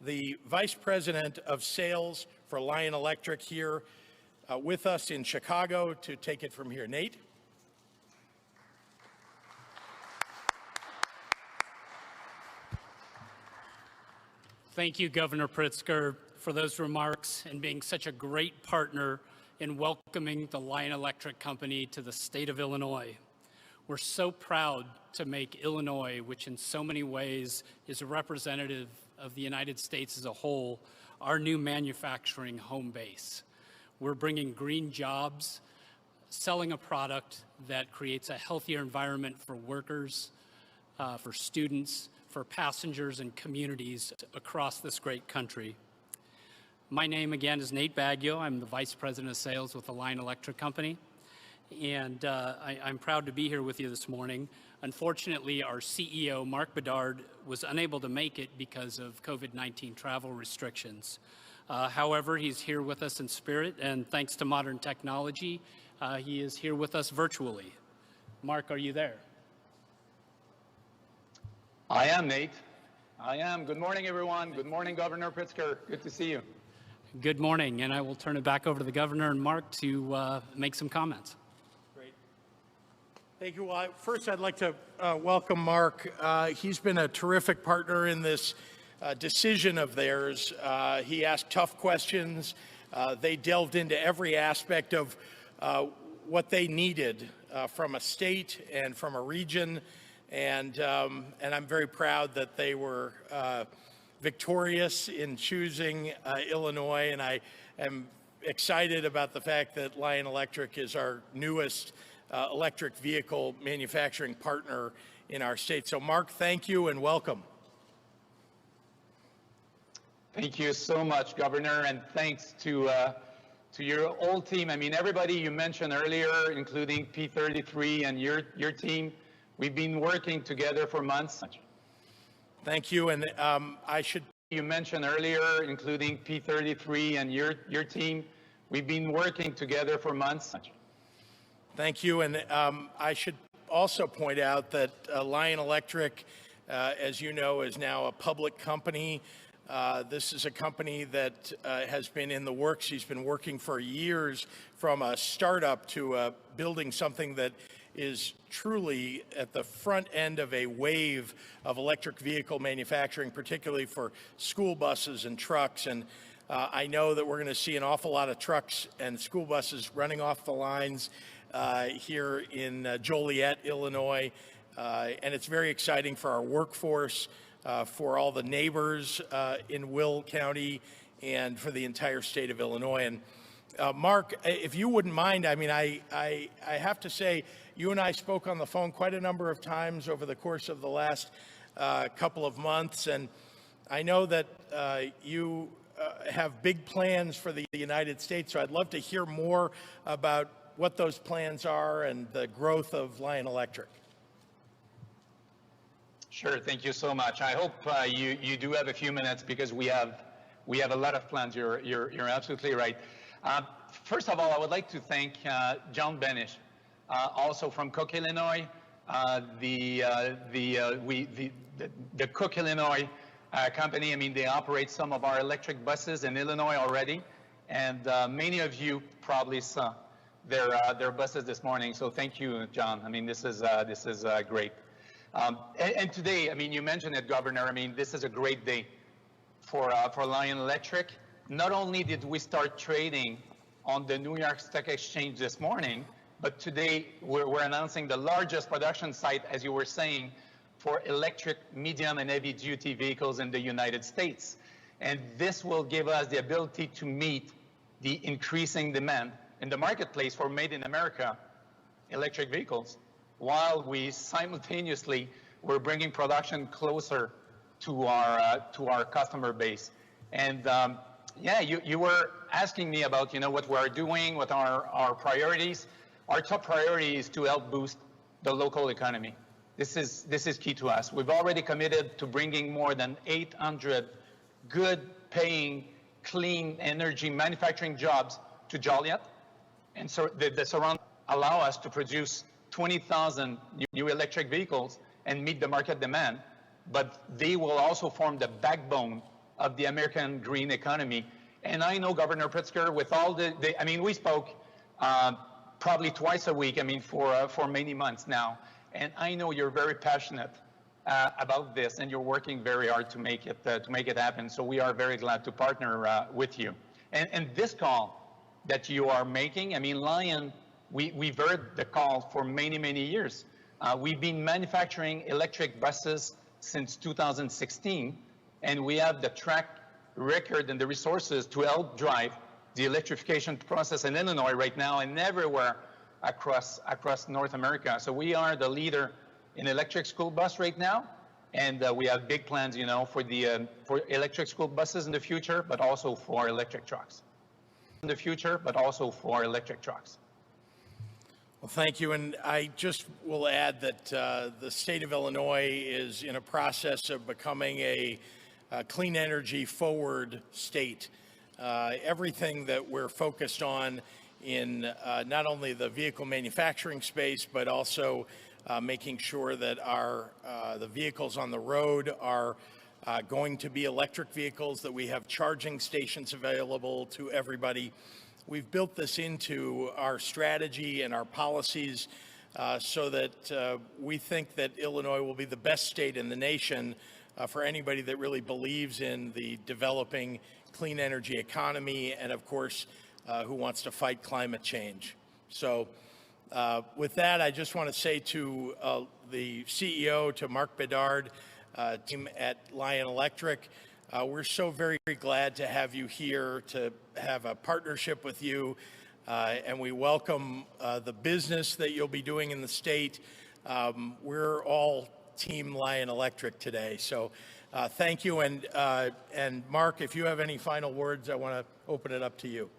the Vice President of Sales for Lion Electric, here with us in Chicago to take it from here. Nate? Thank you, Governor Pritzker, for those remarks and being such a great partner in welcoming the Lion Electric Company to the state of Illinois. We're so proud to make Illinois, which in so many ways is a representative of the United States as a whole, our new manufacturing home base. We're bringing green jobs, selling a product that creates a healthier environment for workers, for students, for passengers and communities across this great country. My name again is Nate Baggio. I'm the Vice President of Sales with the Lion Electric Company. And I'm proud to be here with you this morning. Unfortunately, our CEO, Mark Bedard, was unable to make it because of COVID-19 travel restrictions. However, he's here with us in spirit, and thanks to modern technology, he is here with us virtually. Mark, are you there? I am, Nate. I am. Good morning, everyone. Good morning, Governor Pritzker. Good to see you. Good morning, and I will turn it back over to the Governor and Mark to make some comments. Thank you. Well, first, I'd like to welcome Mark. He's been a terrific partner in this decision of theirs. He asked tough questions. They delved into every aspect of what they needed from a state and from a region. And I'm very proud that they were victorious in choosing Illinois. And I am excited about the fact that Lion Electric is our newest electric vehicle manufacturing partner in our state. So Mark, thank you and welcome. Thank you so much, Governor, and thanks to your whole team. I mean, everybody you mentioned earlier, including P33 and your team, we've been working together for months. Thank you, and you mentioned earlier, including P33 and your team, we've been working together for months. Thank you, and I should also point out that Lion Electric, as you know, is now a public company. This is a company that has been in the works. He's been working for years, from a startup to building something that is truly at the front end of a wave of electric vehicle manufacturing, particularly for school buses and trucks. And I know that we're going to see an awful lot of trucks and school buses running off the lines here in Joliet, Illinois. And it's very exciting for our workforce, for all the neighbors in Will County, and for the entire state of Illinois. And Mark, if you wouldn't mind, I mean, I have to say, you and I spoke on the phone quite a number of times over the course of the last couple of months, and I know that you have big plans for the United States, so I'd love to hear more about what those plans are and the growth of Lion Electric. Sure, thank you so much. I hope you do have a few minutes, because we have a lot of plans. You're absolutely right. First of all, I would like to thank John Benish, also from Cook, Illinois. The Cook, Illinois company. I mean, they operate some of our electric buses in Illinois already, and many of you probably saw their buses this morning. So thank you, John. I mean, this is great. And today, I mean, you mentioned it, Governor. I mean, this is a great day for Lion Electric. Not only did we start trading on the New York Stock Exchange this morning, but today we're announcing the largest production site, as you were saying, for electric medium and heavy duty vehicles in the United States. And this will give us the ability to meet the increasing demand in the marketplace for made in America electric vehicles, while we simultaneously we're bringing production closer to our customer base. And yeah, you were asking me about, you know, what we're doing, what are our priorities. Our top priority is to help boost the local economy. This is key to us. We've already committed to bringing more than 800 good paying, clean energy manufacturing jobs to Joliet. And so the surround allow us to produce 20,000 new electric vehicles and meet the market demand, but they will also form the backbone of the American green economy. And I know Governor Pritzker, with all I mean, we spoke probably twice a week, I mean, for many months now. And I know you're very passionate about this, and you're working very hard to make it happen. So we are very glad to partner with you. And this call that you are making, I mean, Lion, we've heard the call for many, many years. We've been manufacturing electric buses since 2016, and we have the track record and the resources to help drive the electrification process in Illinois right now and everywhere across North America. So we are the leader in electric school bus right now, and we have big plans, you know, for electric school buses in the future, but also for electric trucks. In the future, but also for electric trucks. Well, thank you. And I just will add that the state of Illinois is in a process of becoming a clean energy forward state. Everything that we're focused on in not only the vehicle manufacturing space, but also making sure that the vehicles on the road are going to be electric vehicles, that we have charging stations available to everybody. We've built this into our strategy and our policies so that we think that Illinois will be the best state in the nation for anybody that really believes in the developing clean energy economy and, of course, who wants to fight climate change. So with that, I just want to say to the CEO, to Mark Bedard, team at Lion Electric, we're so very, very glad to have you here, to have a partnership with you, and we welcome the business that you'll be doing in the state. We're all Team Lion Electric today, so thank you. And Mark, if you have any final words, I want to open it up to you.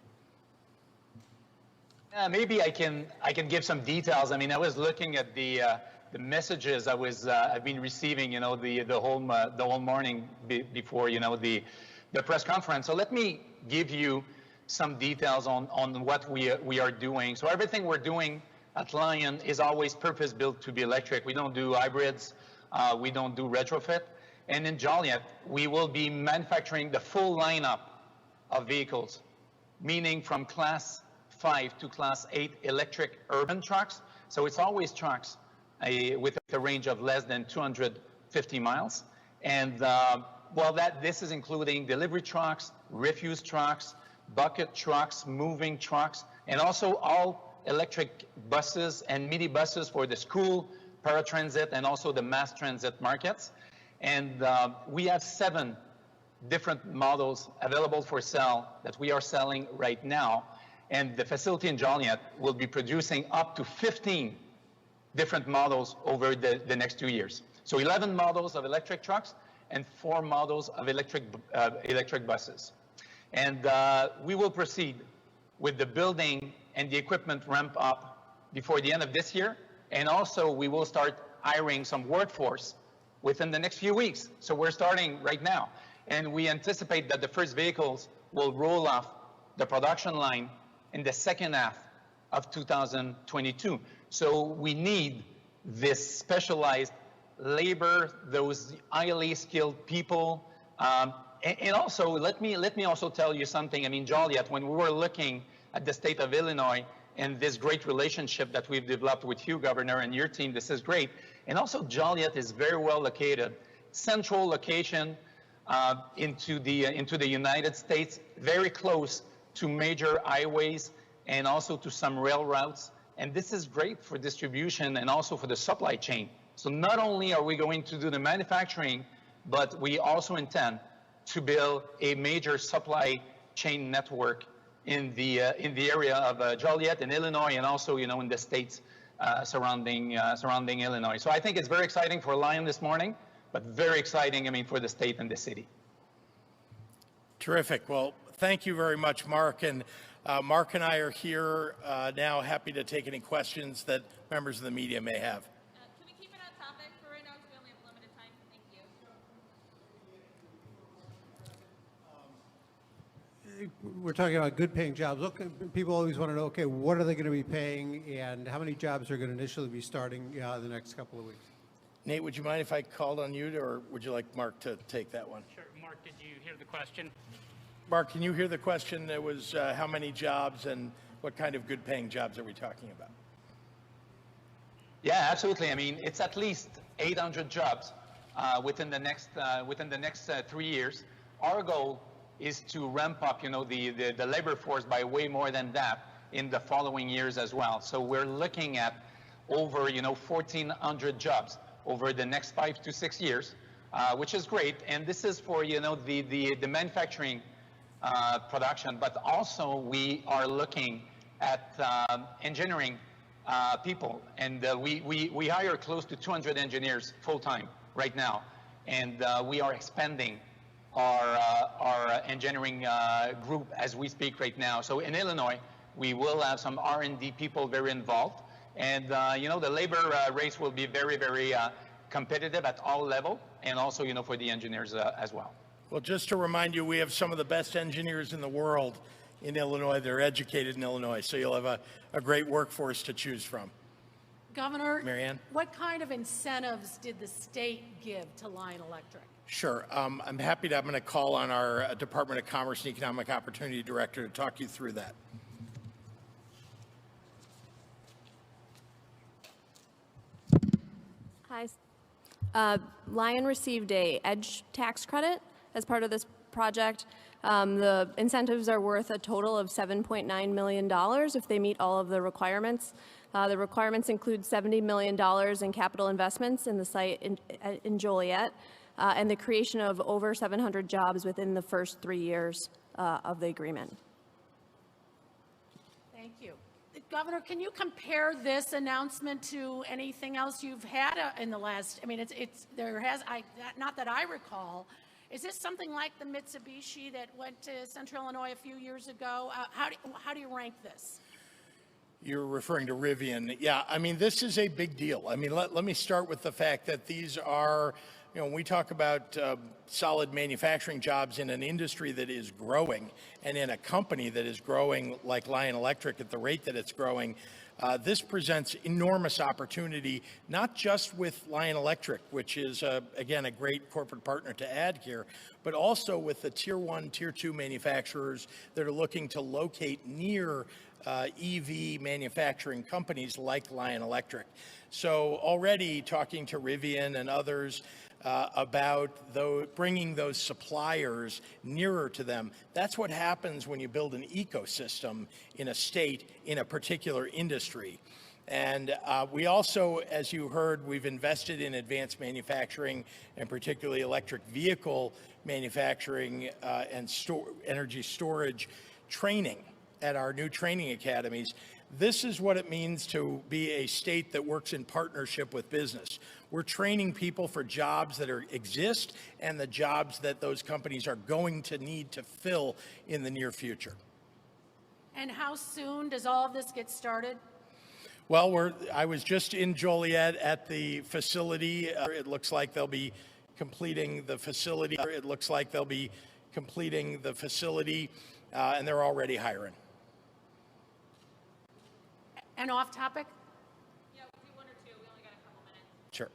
Maybe I can give some details. I mean, I was looking at the messages I've been receiving, you know, the whole morning before, you know, the press conference. So let me give you some details on what we are doing. So everything we're doing at Lion is always purpose-built to be electric. We don't do hybrids. We don't do retrofit. And in Joliet, we will be manufacturing the full lineup of vehicles, meaning from Class 5 to Class 8 electric urban trucks. So it's always trucks with a range of less than 250 miles. And this is including delivery trucks, refuse trucks, bucket trucks, moving trucks, and also all electric buses and mini buses for the school, paratransit, and also the mass transit markets. And we have 7 different models available for sale that we are selling right now. And the facility in Joliet will be producing up to 15 different models over the next 2 years. So 11 models of electric trucks and 4 models of electric buses. And we will proceed with the building and the equipment ramp up before the end of this year. And also we will start hiring some workforce within the next few weeks. So we're starting right now. And we anticipate that the first vehicles will roll off the production line in the second half of 2022. So we need this specialized labor, those highly skilled people. And also, let me also tell you something. I mean, Joliet, when we were looking at the state of Illinois and this great relationship that we've developed with you, Governor, and your team, this is great. And also, Joliet is very well located, central location into the United States, very close to major highways and also to some rail routes. And this is great for distribution and also for the supply chain. So not only are we going to do the manufacturing, but we also intend to build a major supply chain network in the area of Joliet in Illinois, and also, you know, in the states surrounding Illinois. So I think it's very exciting for Lion this morning, but very exciting, I mean, for the state and the city. Terrific. Well, thank you very much, Mark. And Mark and I are here now, happy to take any questions that members of the media may have. Can we keep it on topic for right now, because we only have limited time? Thank you. We're talking about good paying jobs. Look, people always want to know, okay, what are they going to be paying and how many jobs are going to initially be starting in the next couple of weeks? Nate, would you mind if I called on you, or would you like Mark to take that one? Sure. Mark, did you hear the question? Mark, can you hear the question? It was how many jobs and what kind of good-paying jobs are we talking about? Yeah, absolutely. I mean, it's at least 800 jobs within the next 3 years. Our goal is to ramp up, the labor force by way more than that in the following years as well. So we're looking at over, 1,400 jobs over the next 5 to 6 years, which is great. And this is for, the manufacturing production, but also we are looking at engineering people, and we hire close to 200 engineers full-time right now, and we are expanding our engineering group as we speak right now. So in Illinois, we will have some R&D people very involved, and the labor race will be very, very competitive at all levels, and also for the engineers as well. Well, just to remind you, we have some of the best engineers in the world in Illinois. They're educated in Illinois, so you'll have a great workforce to choose from. Governor, Marianne? what kind of incentives did the state give to Lion Electric? Sure. I'm going to call on our Department of Commerce and Economic Opportunity Director to talk you through that. Hi. Lion received a EDGE tax credit as part of this project. The incentives are worth a total of $7.9 million if they meet all of the requirements. The requirements include $70 million in capital investments in the site in Joliet, and the creation of over 700 jobs within the first 3 years of the agreement. Thank you. Governor, can you compare this announcement to anything else you've had in the last, not that I recall. Is this something like the Mitsubishi that went to Central Illinois a few years ago? How do you rank this? You're referring to Rivian. Yeah, this is a big deal. Let me start with the fact that these are, when we talk about solid manufacturing jobs in an industry that is growing and in a company that is growing like Lion Electric at the rate that it's growing, this presents enormous opportunity, not just with Lion Electric, which is, again, a great corporate partner to add here, but also with the Tier 1, Tier 2 manufacturers that are looking to locate near EV manufacturing companies like Lion Electric. So already talking to Rivian and others about bringing those suppliers nearer to them. That's what happens when you build an ecosystem in a state, in a particular industry. And we also, as you heard, we've invested in advanced manufacturing and particularly electric vehicle manufacturing and energy storage training at our new training academies. This is what it means to be a state that works in partnership with business. We're training people for jobs that exist and the jobs that those companies are going to need to fill in the near future. And how soon does all of this get started? Well, I was just in Joliet at the facility. It looks like they'll be completing the facility. And they're already hiring. And off topic? Yeah, we'll do one or two. We only got a couple minutes. Sure.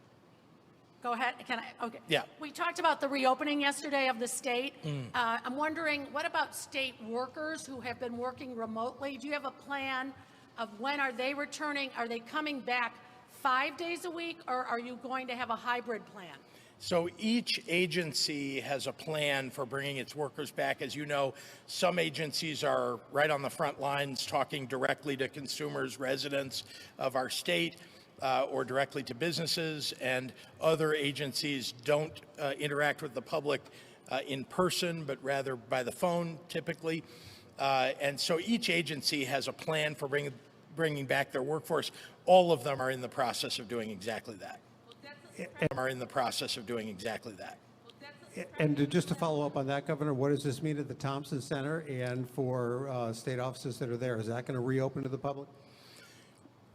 Go ahead. Can I? Okay. Yeah. We talked about the reopening yesterday of the state. I'm wondering, what about state workers who have been working remotely? Do you have a plan of when are they returning? Are they coming back 5 days a week, or are you going to have a hybrid plan? So each agency has a plan for bringing its workers back. As you know, some agencies are right on the front lines talking directly to consumers, residents of our state, or directly to businesses, and other agencies don't interact with the public in person, but rather by the phone typically. And so each agency has a plan for bringing back their workforce. All of them are in the process of doing exactly that. And just to follow up on that, Governor, what does this mean at the Thompson Center and for state offices that are there? Is that going to reopen to the public?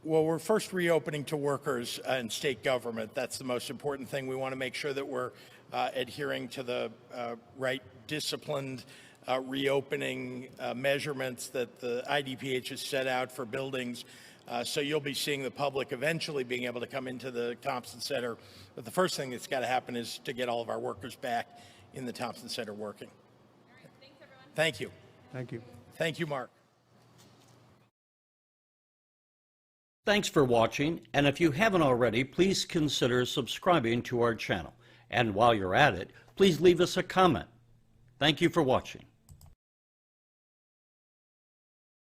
Well, we're first reopening to workers and state government. That's the most important thing. We want to make sure that we're adhering to the right disciplined reopening measurements that the IDPH has set out for buildings. So you'll be seeing the public eventually being able to come into the Thompson Center. But the first thing that's got to happen is to get all of our workers back in the Thompson Center working. All right, thanks, everyone. Thank you. Thank you. Thank you, Mark. Thanks for watching, and if you haven't already, please consider subscribing to our channel. And while you're at it, please leave us a comment. Thank you for watching.